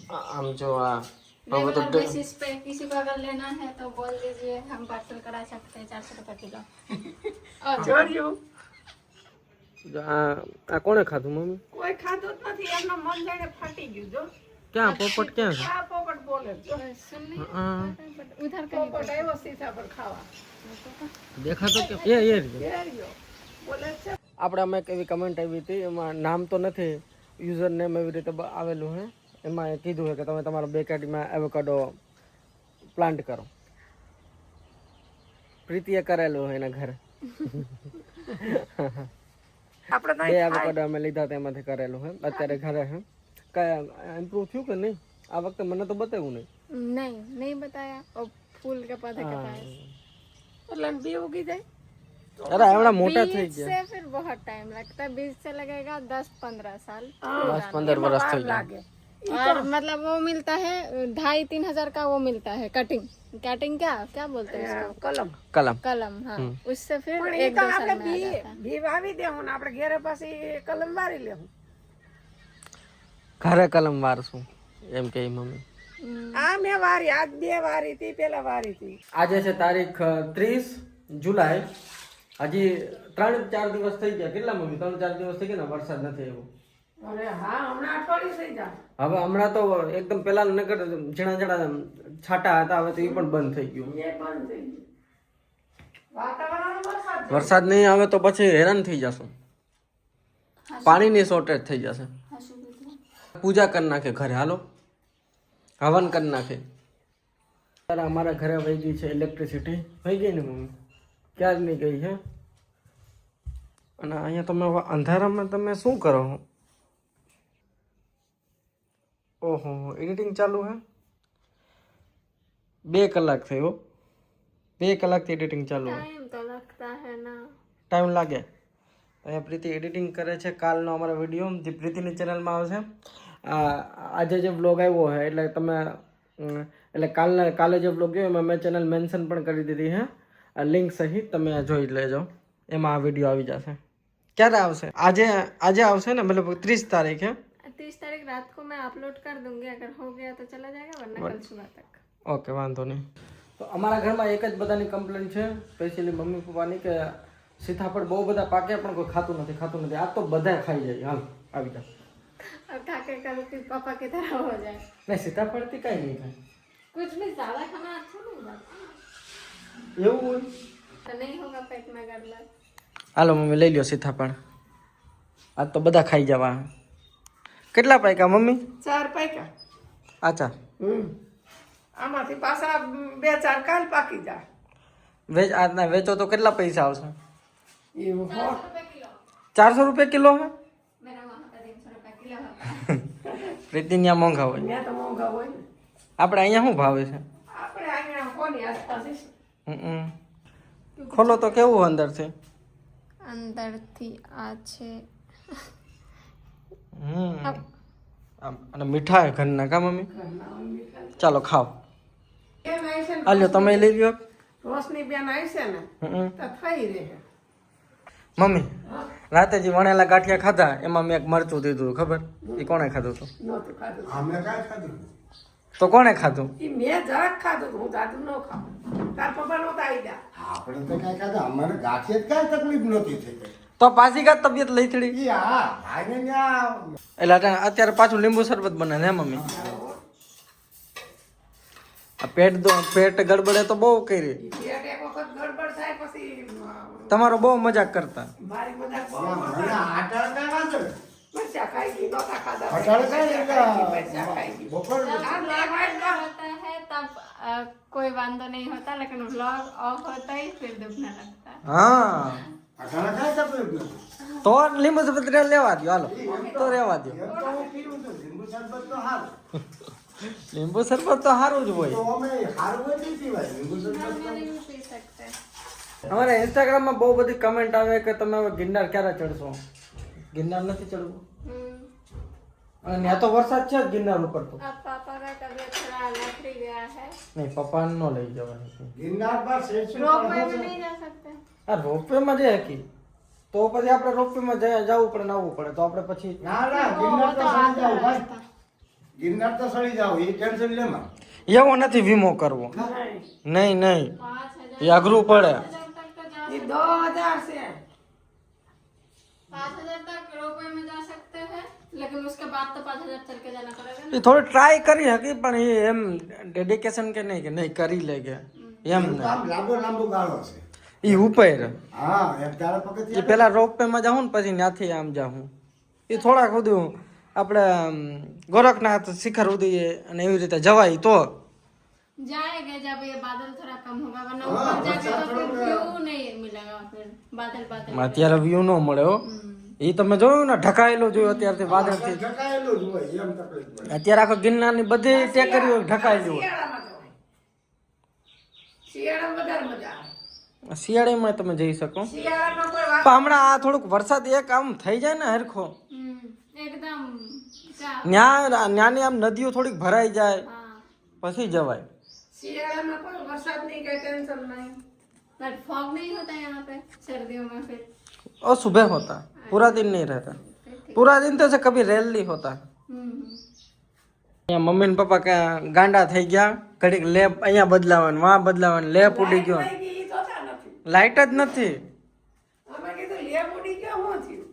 हम जो regular basis पे किसी को अगर लेना है तो बोल दीजिए, हम पार्सल करा सकते हैं 400 रुपये किलो। જોડ્યું आ कोने खाधું मम्मी? કોઈ ખાધું જ નથી, એમનો મન જાણે ફાટી ગયું જો. क्या पोपट क्या है? આ પોપટ બોલે જો. सुन नहीं उधर का પોપટ આવ્યો સીધા પર ખાવા. देखा तो क्या ये એ રહ્યો. બોલે છે આપણે અમે એક એવી કમેન્ટ આવી હતી, એમાં નામ તો નથી, યુઝર નેમ એવી રીતે આવેલું છે. એમાં કીધું છે કે તમે તમારા બેકયાર્ડમાં એવોકાડો પ્લાન્ટ કરો. પ્રીતિએ કરેલું છે એના ઘરે. આપણે બે એવોકાડો અમે લીધા તેમાંથી કરેલું છે, અત્યારે ઘરે છે. કયા ઇમ્પ્રૂવ થયું કે નહીં? આ વખતે મને તો બતાવ્યું નહીં. नहीं बताया, और फूल के पौधे का पास એટલે બી ઉગી જાય. અરે એવડા મોટા થઈ बीज ગયા. से फिर बहुत टाइम लगता है, बीज से लगेगा 10-15 साल। 10-15 વર્ષ થઈ ગયા. લાગે. और मतलब वो मिलता है 2,500-3 हजार का, वो मिलता है कटिंग क्या बोलते हैं उसको, કલમ. કલમ. कलम। हाँ, उससे फिर પણ એ 1-2 તો साल આપણે में आ બી जाता है। બી વાવી દેવું ને આપણે ઘેરે પાછી કલમ વારી લેવું. ઘરે કલમ વારશું એમ કે મમ્મી. આ મેં વારી, આજ 2 વારી હતી, પેલા વારી હતી. આજે છે તારીખ 30 જુલાઈ. હજી 3-4 દિવસ થઈ ગયા. કેટલા મમ્મી? 3-4 દિવસ થઈ ગયા ને વરસાદ નથી આવ્યો. અરે હા, હમણાં અઠવાડિયું થઈ જાય. હવે હમણાં તો એકદમ પેલા નગર ઝીણા છાંટા હતા, હવે તો એ પણ બંધ થઈ ગયું. એ બંધ થઈ ગયું. વાતાવરણ વરસાદ. વરસાદ નહીં આવે તો પછી હેરાન થઈ જશું. પાણીની શોર્ટેજ થઈ જશે. પૂજા કરી નાખે ઘરે, હાલો હવન કરી નાખે. અમારા ઘરે વહી ગઈ છે ઇલેક્ટ્રિસિટી. વહી ગઈ ને મમ્મી? ક્યાં નહીં ગઈ છે. અને અહીંયા તમે અંધારામાં તમે શું કરો? ઓહો, એડિટિંગ ચાલુ હે. 2 કલાક થયો. 2 કલાકથી એડિટિંગ ચાલુ હે. टाइम तो लगता है ना। ટાઈમ લાગે. અહીંયા પ્રીતિ એડિટિંગ કરે છે. કાલનો અમારો વિડીયો જે પ્રીતિની ચેનલમાં આવશે. આજે જે વ્લોગ આવ્યો છે એટલે તમે એટલે કાલે જે વ્લોગ ગયો એમાં મેં ચેનલ મેન્શન પણ કરી દીધી છે, લિંક સહિત. તમે જોઈ લેજો, એમાં આ વિડીયો આવી જશે. ક્યારે આવશે? આજે આવશે ને, મતલબ 30 તારીખે. 30 तारीख रात को मैं अपलोड कर दूंगी, अगर हो गया तो चला जाएगा, वरना कल सुबह तक। ઓકે, વાંધો નહીં. તો અમારા ઘરમાં એક જ બધાની કમ્પ્લેન છે, સ્પેશિયલી મમ્મી પપ્પાની, કે સીતાફળ બહુ બધા પાકે પણ કોઈ ખાતું નથી. આ તો બધા ખાઈ જાય. હાલ આવી જાઓ. अब खा के कल फिर पापा की तरह हो जाए। નહીં, સીતાફળથી કાંઈ નહીં થાય. कुछ भी ज्यादा खाना अच्छा नहीं लगता, એવું હોય तो नहीं होगा पेट में गड़बड़। હાલો મમ્મી લઈ લ્યો સીતાફળ. આજ તો બધા ખાઈ જવા. કેટલા પાક્યા મમ્મી? 4 પાક્યા. આચા આમાંથી પાછા 2-4 કાલ પાકી જાય. આજના વેચો તો કેટલા પૈસા આવશે? એવું હો. 400 રૂપિયા કિલો હે. मेरा वहाँ पे 300 रुपये किलो होता है। પ્રીતિ ત્યાં મોંઘા હોય. ત્યાં તો મોંઘા હોય ને. આપણે અહીંયા શું ભાવે છે? આપણે અહીંયા કોની આસપાસ છે? ખોલો તો કેવું અંદરથી. अंदर थी आज અને મીઠા હે ઘરના, કા મમ્મી? ચાલો ખાઓ. બેન આવી છે ને, હાલ્યો તમે લઈ લ્યો. રોશની બેન આવી છે ને તો થઈ રહે. મમ્મી રાતે જે વણેલા ગાંઠિયા ખાધા એમાં મેં એક મરચું દીધું, ખબર? એ કોણે ખાધું હતું? નહોતું ખાધું. તો કોણે ખાધું? ઈ મેં જરાક ખાધું, હું જાદુ ન ખાઉં. તાર પપ્પા નહોતા આવી ગયા. આપણે તો કઈ ખાધા, અમારે ગાંઠિયા જ કાંઈ તકલીફ નહોતી થઈ. તો પાછી કા તબિયત લઈ થડી. ઈ હા ભાઈને ત્યાં એટલે અત્યારે પાછું લીંબુ શરબત બને ને મમ્મી? આ પેટ ગડબડે તો બહુ કરી. ઈ પેટ એક વખત ગડબડ થાય પછી તમારો બહુ મજાક કરતા. મારી મજાક બહુ મને કરતા. આટાળ કાંઈ વાંધો નહીં. મરચાં ખાઈ ગઈ, નહોતા ખાધા. અટાળ કાંઈ મરચાં ખાઈ ગઈ. બપોર जब होता है तब कोई वांदो नहीं होता, लेकिन व्लॉग ऑफ होता ही फिर दुखने लगता है। હા, અટાળ કાંઈ તકલીફ નથી. તો લીંબુ શરબત લેવા દો. હાલો તો રહેવા દો. એમ તો હું પીવું છું, લીંબુ શરબત તો હારું. લીંબુ શરબત તો સારું જ હોય. તો અમે હારું હોય નહીં પીવાય, લીંબુ શરબત તો नहीं पी सकते। અમારે ઇન્સ્ટાગ્રામમાં બહુ બધી કમેન્ટ આવે કે તમે હવે ગિરનાર ક્યારે ચડશો. ગિરનાર નથી ચડવું. અને ત્યાં તો વરસાદ છે જ ગિરનાર ઉપર તો. अब पापा का तबीयत थोड़ा लकड़ी गया है, નહીં, પપ્પાને ન લઈ જવાની. ગિરનાર પર શેષ रोपवे में नहीं जा सकते। આ રોપવેમાં જઈએ કી તો પછી આપણે રોપવેમાં જવું પડે ને આવવું પડે તો આપણે પછી ના ના ગિરનાર પર સાંજ જાવ ભાઈ. ગિરનાર તો સડી જાવ એ ટેન્શન લેમાં. એવો નથી વીમો કરવો. નહીં નહીં, 5,000 એ અઘરું પડે. 5,000 तक तो जा ये 2000 से 5,000 तक रोपवे में जा सकते हैं, लेकिन उसके बाद तो 5,000 चल के जाना पड़ेगा એ થોડી ટ્રાય કરી હતી પણ એ એમ ડેડિકેશન કે નહીં કરી લે કે એમ નહીં. આમ લાંબો ગાળો છે. એ ઉપર હા એક તારા એ પગથિયા પેલા રોપવે માં જાઉં ને પછી ત્યાંથી આમ જાઉં. એ થોડાક બધું આપણે ગોરખનાથ શિખર સુધી અને એવી રીતે જવાય તો. जाएंगे जब ये बादल थोड़ा कम होगा, वरना हाँ, ऊपर जाके बरसात तो फिर थोड़ा- व्यू नहीं मिलेगा, फिर बादल बादल અત્યારે વ્યૂ ન મળે હો. એ તમે જોયું ને ઢકાયેલું જોયું અત્યારથી વાદળથી. ઢકાયેલું જ હોય એમ તકલીફ પડે. અત્યારે આખો ગિરનારની બધી ટેકરીઓ ઢકાયેલી હોય. શિયાળામાં તો હોય. શિયાળામાં વધારે મજા આવે. શિયાળામાં તમે જઈ શકો. શિયાળામાં કોઈ વાત પણ હમણાં આ થોડુંક વરસાદ એક આમ થઈ જાય ને હરખો, एकदम क्या ન્યાની આમ નદીઓ થોડીક ભરાઈ જાય हाँ, પછી જવાય. શિયાળામાં કોઈ વરસાદ નહીં કઈ ટેન્શન નહીં. बट फॉग नहीं होता यहाँ पे सर्दियों में फिर और सुबह होता, पूरा दिन नहीं रहता. पूरा दिन तो ऐसे कभी रेयरली होता. અહીંયા મમ્મી ને પપ્પા કે ગાંડા થઈ ગયા, ઘડીક લેપ અહીંયા બદલાવાનું, વાં બદલાવાનું, લેપ ઉડી ગયો, લાઈટ વહી ગઈ, ઈ જોતા નથી. લાઈટ જ નથી. અમે કીધું લેપ ઉડી ગયો, શું થયું?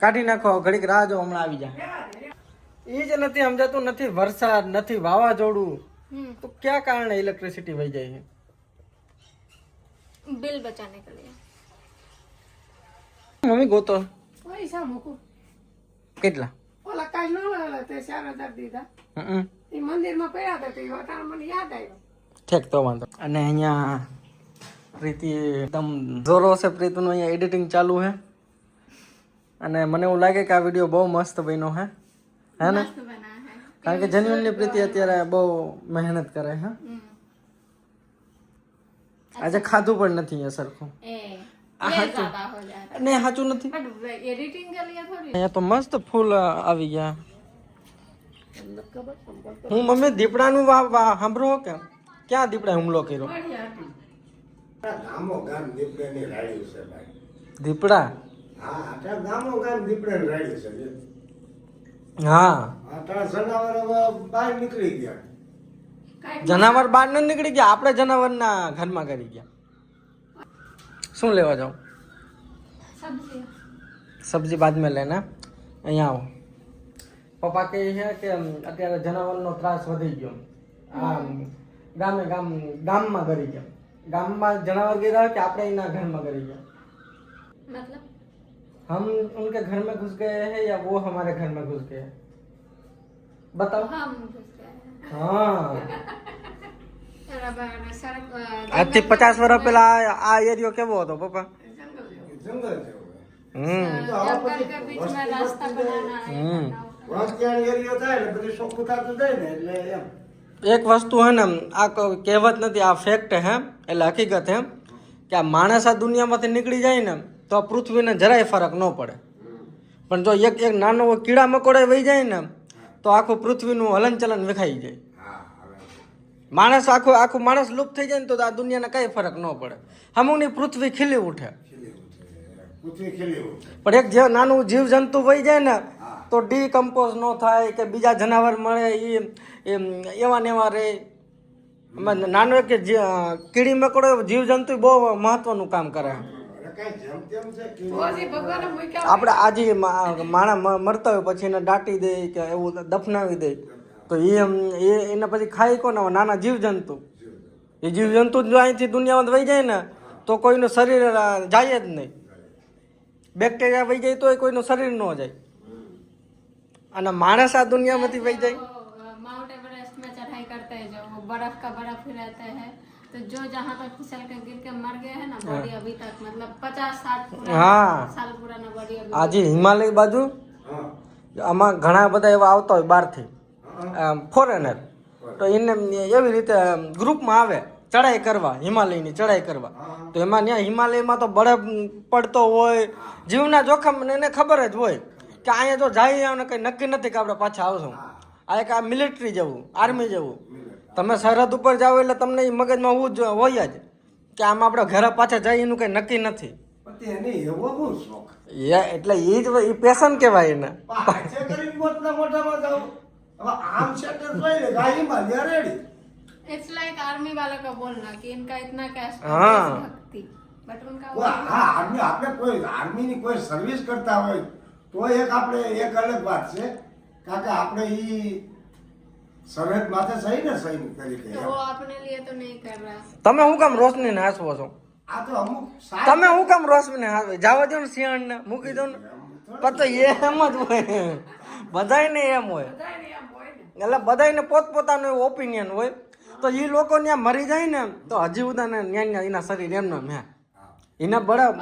કાઢી નાખો, ઘડીક રાહ જો, હમણાં આવી જાય. એ જ નથી સમજાતું, નથી વરસાદ, નથી વાવાઝોડું, તો ક્યાં કારણે ઇલેક્ટ્રિસિટી વહી જાય છે? बिल बचाने के लिए મમ્મી ગોતો પૈસા મૂકું. કેટલા? ઓલા કાંઈ ન મળે તે 4,000 દીધા. હમ. એ મંદિરમાં પડ્યા હતા, તો એ વટાણ મને યાદ આવ્યો. ઠીક તો વાંધો. અને અહીંયા પ્રીતિ એકદમ જોરો છે, પ્રીતિનું અહીંયા એડિટિંગ ચાલુ છે. અને મને એવું લાગે કે આ વિડીયો બહુ મસ્ત બન્યો હે હે ને? मस्त बना है. કારણ કે જેન્યુઅનલી પ્રીતિ અત્યારે બહુ મહેનત કરે છે. આજે ખાધું પણ નથી એ સરખું. ए આ ये हाथों। ज्यादा हो जाता ને સાચું નથી. है, बट एडिटिंग के लिए थोड़ी અહીંયા તો મસ્ત ફૂલ આવી ગયા. હું મમ્મી દીપડાનું સાંભળો કે ક્યાં દીપડાએ હુમલો કર્યો? ગામો ગામ દીપડાની રાડ્યું છે ભાઈ. દીપડા? હા આટલા ગામો ગામ દીપડાની રાડ્યું છે. હા, આટલા જનાવર હવે બહાર નીકળી ગયા. જનાવર બહાર ન નીકળી ગયા, આપણે જનાવરના ઘરમાં કરી ગયા. શું લેવા જાઉં? सब्जी સબ્જી બાદ મેં લેના. અહીંયા આવો. પપ્પા કહે છે કે અત્યારે જનાવરનો ત્રાસ વધી ગયો. ગામમાં કરી ગયા. ગામમાં જનાવર ગયા કે આપણે એના ઘરમાં કરી ગયા? मतलब हम उनके घर में घुस गए हैं या वो हमारे घर में घुस गए हैं? बताओ. हम घुस गए हैं। हाँ, बराबर सड़क આજથી 50 વર્ષ પહેલા આ એરિયો કેવો હતો પપ્પા? જંગલ જેવું. जंगल के बीच में रास्ता बनाना है વાંસિયાળ એરિયો થાય ને બધું ચોખ્ખું થતું જાય ને એટલે એમ. એક વસ્તુ હે ને, આ કહેવત નથી, આ ફેક્ટ હે, એટલે હકીકત હે કે આ માણસ આ દુનિયામાંથી નીકળી જાય ને તો આ પૃથ્વીને જરાય ફરક ન પડે. પણ જો એક નાનો કીડા મકોડા વહી જાય ને તો આખું પૃથ્વીનું હલનચલન વિખાઈ જાય. માણસ આખું માણસ લુપ્ત થઈ જાય ને તો આ દુનિયાને કઈ ફરક ન પડે. હમુની પૃથ્વી ખીલી ઉઠે. પૃથ્વી ખીલી ઉઠે. પણ એક જે નાનું જીવ જંતુ વહી જાય ને તો ડીકમ્પોઝ ન થાય કે બીજા જનાવર મળે એ એવા ને એવા રહે. નાનો એક કીડી મકોડો જીવ જંતુ બહુ મહત્વનું કામ કરે. એટલે કાંઈ જેમ તેમ છે કે હજી ભગવાને મૂક્યા આપણે આજે માણસ મરતા હોય પછી એને દાટી દે કે એવું દફનાવી દે તો એના પછી ખાઈ કોને? નાના જીવજંતુ. એ જીવજંતુ જો અહીંથી દુનિયામાં વહી જાય ને તો કોઈનું શરીર જાય જ નહીં. બેક્ટેરિયા વહી જાય તો કોઈનું શરીર ન જાય. અને માણસ આ દુનિયામાંથી વહી જાય. माउंट एवरेस्ट में चढ़ाई करते हैं जो वो बर्फ का बर्फ ही रहते हैं, तो जो जहाँ तक फिसल के गिर के मर गए हैं ना, बॉडी अभी तक मतलब 50-60 हाँ। साल पुराना बॉडी अभी આજે હિમાલય બાજુ હા આમાં ઘણા બધા એવા આવતા હોય બહારથી ફોરેનર, તો એને એવી રીતે ગ્રુપમાં આવે ચડાઈ કરવા, હિમાલયની ચડાઈ કરવા. તો એમાં ત્યાં હિમાલયમાં તો બરફ પડતો હોય, જીવના જોખમ એને ખબર જ હોય કે અહીંયા જો જાય ને કંઈ નક્કી નથી કે આપણે પાછા આવશું. આ એક આ મિલિટરી જેવું, આર્મી જેવું. તમે સરહદ ઉપર જાઓ એટલે તમને એ મગજમાં હોય જ કે આમ આપણે ઘરે પાછા જઈએ એનું કંઈ નક્કી નથી. પણ એને એવો બહુ શોખ. એટલે એ જ પેશન કહેવાય એને. પાછે કરીને મોટા મોટામાં જાવ. अब आम सेटर जोई ले गाई Himalaya ready it's like army वालों का बोलना कि इनका इतना कैश हाँ। भक्ति बट उनका वो हाँ आर्मी આપણે કોઈ આર્મીની કોઈ સર્વિસ કરતા હોય તો એક અલગ વાત છે કારણ કે આપણે ઈ સરહદ માથે સહી ને સૈનિક તરીકે तो वो अपने लिए तो नहीं कर रहा। તમે હું કામ રોશનીને હાંસવો છો? આ તો અમુક તમે હું કામ રોશનીને હાંસવો? જાવા દો ને સિંહણને, મૂકી દો ને. પણ તો એમ જ હોય, બધાયને એમ હોય. એટલે બધાયને પોતપોતાનું એવું ઓપિનિયન હોય. તો એ લોકો ત્યાં મરી જાય ને તો હજી ઉદાને ન્યા એના શરીર એમનો હે એના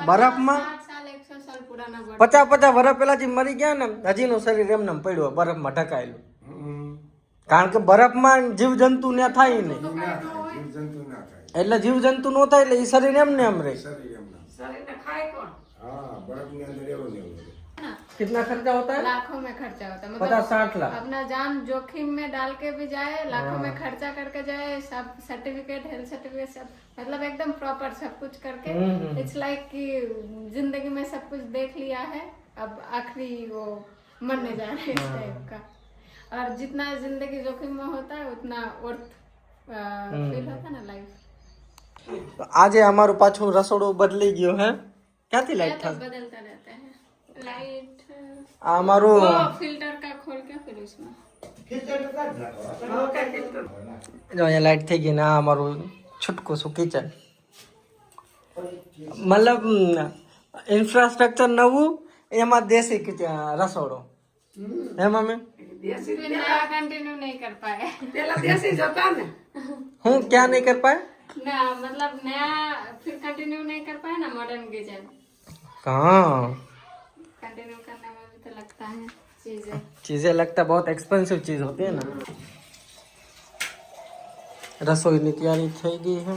બરફમાં 60 साल 100 साल पुराना बर्ड 50 વર્ષ પહેલા જે મરી ગયા ને હજીનું શરીર એમને પડ્યું બરફમાં ઢકાયેલું. કારણ કે બરફમાં જીવજંતુ ને થાય નહીં, જીવજંતુ ના થાય એટલે જીવજંતુ નો થાય એટલે એ શરીર એમને એમ રહે. શરીર એમના શરીરને ખાય કોણ? હા બરફની અંદર એવું ને એવું ना कितना खर्चा होता है? लाखों में खर्चा होता है 50-60 लाख. अपना जान जोखिम में डाल के भी जाए, लाखों में खर्चा करके जाए, सब सर्टिफिकेट हेल्थ सर्टिफिकेट सब मतलब एकदम प्रॉपर सब कुछ करके इट्स लाइक कि जिंदगी में सब कुछ देख लिया है, अब आखिरी वो मरने जा रहे हैं इस टाइप का। और जितना जिंदगी जोखिम में होता है उतना वर्थ फील होता है ना लाइफ। આજે અમારું પાછું રસોડું બદલી ગયું હે. ક્યાંથી લાઈટ तो થાય? बदलता रहता है लाइट। આ અમારું वो फिल्टर का खोल के फिर उसमें જો અહીંયા લાઈટ થઈ ગઈ ને આ અમારું છૂટકું શું કિચન. મતલબ ઇન્ફ્રાસ્ટ્રક્ચર નવું એમાં દેશી રસોડો હે મમ્મી. દેશી फिर नया कंटिन्यू नहीं कर पाए પેલા દેશી જ હતા ને હું ક્યાં નહીં કર પાય? ना मतलब नया फिर कंटिन्यू नहीं कर पाए ना मॉडर्न किचन। हाँ कंटिन्यू करने में भी तो लगता है चीजें। चीजें लगता बहुत एक्सपेंसिव चीज होती है ना. રસોઈની તૈયારી થઈ ગઈ છે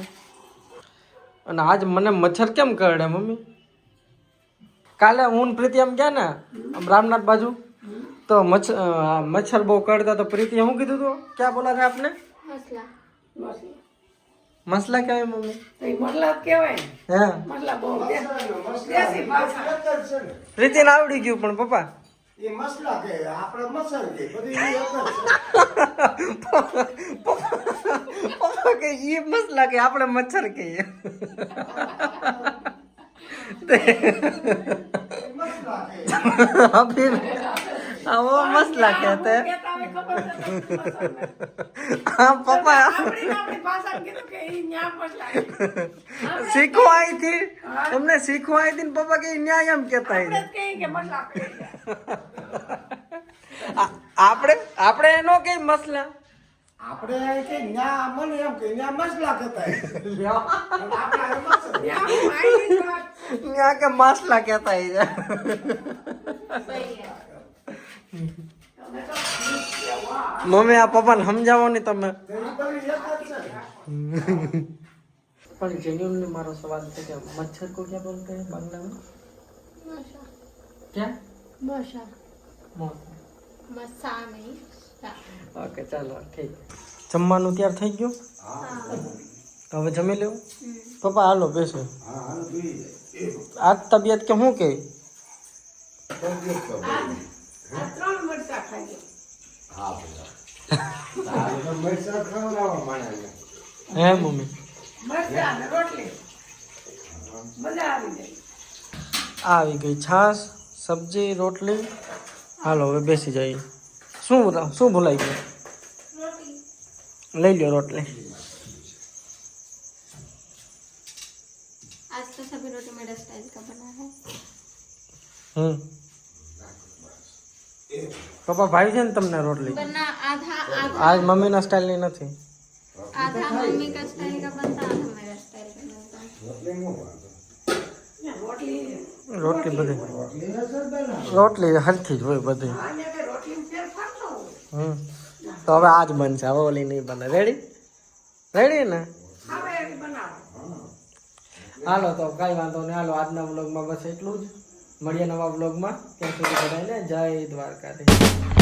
અને આજ મને મચ્છર કેમ કરડે મમ્મી? કાલે હું પ્રીતિ એમ ગયા ને આમ રામનાથ બાજુ તો મચ્છર બહુ કરતા તો પ્રીતિએ શું કીધું હતું? ક્યાં બોલા था आपने? मसला મસલા કહેવાય મમ્મી? તો ઈ મરલા જ કહેવાય હે મરલા બહુ દેશી ભાષા પ્રીતિને આવડી ગયું પણ પપ્પા એ મસલા કે આપણે મસર કે બધી ઈ એક જ પપ્પા કે ये मसला के આપણે મચ્છર કહીએ. છે મસલા કે अभी वो मसला कहते हैं. કહેતા હોય ખબર છે મસલા हाँ पापा આપણી ભાષા કીધું કે ઈ ન્યા મસલા કે. सीखो आई थी हमने सीखो आई थी पापा के न्याय हम कहता આપણે है જ કહીએ કે મસલા કહીએ. આપણે આપણે એનો કઈ મસલા આપણે કે ન્યા મને એમ કે ન્યા મસલા કહેતા હોય. આપણે મસર ન્યા હું આઈની જ વાત. यहाँ के मसला कहता है सही है। તમે તો વાહ मम्मी आप पापा ने समझाओ नहीं તમે. તો ઈ બધી એક જ છે पर जेन्युइनली मारो सवाल है कि मच्छर को क्या बोलते हैं बांग्ला में? मशा क्या? मशा मौत. मसा नहीं सा। ઓકે ચાલો ઠીક. જમવાનું તૈયાર થઈ ગયું? હવે જમી લેવું? પપ્પા હાલો બેસો. હા હા જોઈ એ આજ તબિયત કે શું કે? આ 3 મરચા ખાઈ ગયો. હા બધા તો મરચા ખાવડાવવા માંડ્યા હે મમ્મી? મરચા અને રોટલી મજા આવી જાય. આવી ગઈ છાશ, સબ્જી, રોટલી. હાલો હવે બેસી જઈએ. શું ભૂલાઈ ગયું? લઈ લ્યો રોટલી. आज तो सभी रोटी मेरे स्टाइल का बना है। પપ્પા ભાઈ છે ને તમને રોટલી? बना आधा आधा આજ મમ્મીના સ્ટાઇલની નથી. आधा मम्मी का स्टाइल का बनता है, आधा मेरा स्टाइल का बनता है। રોટલી રોટલી બધી રોટલી હરખી જ હોય બધી. આને કે રોટલી ફેરફાર ન હોય. તો હવે આજ બનશે, હવે ઓલી નહીં બને. રેડી ને? હવે એવી બનાવો. હાલો તો કાંઈ વાંધો નહીં. હાલો આજના વ્લોગમાં બસ એટલું જ. મળીએ નવા વ્લોગમાં. ત્યાં સુધી બધાને જય દ્વારકાધીશ.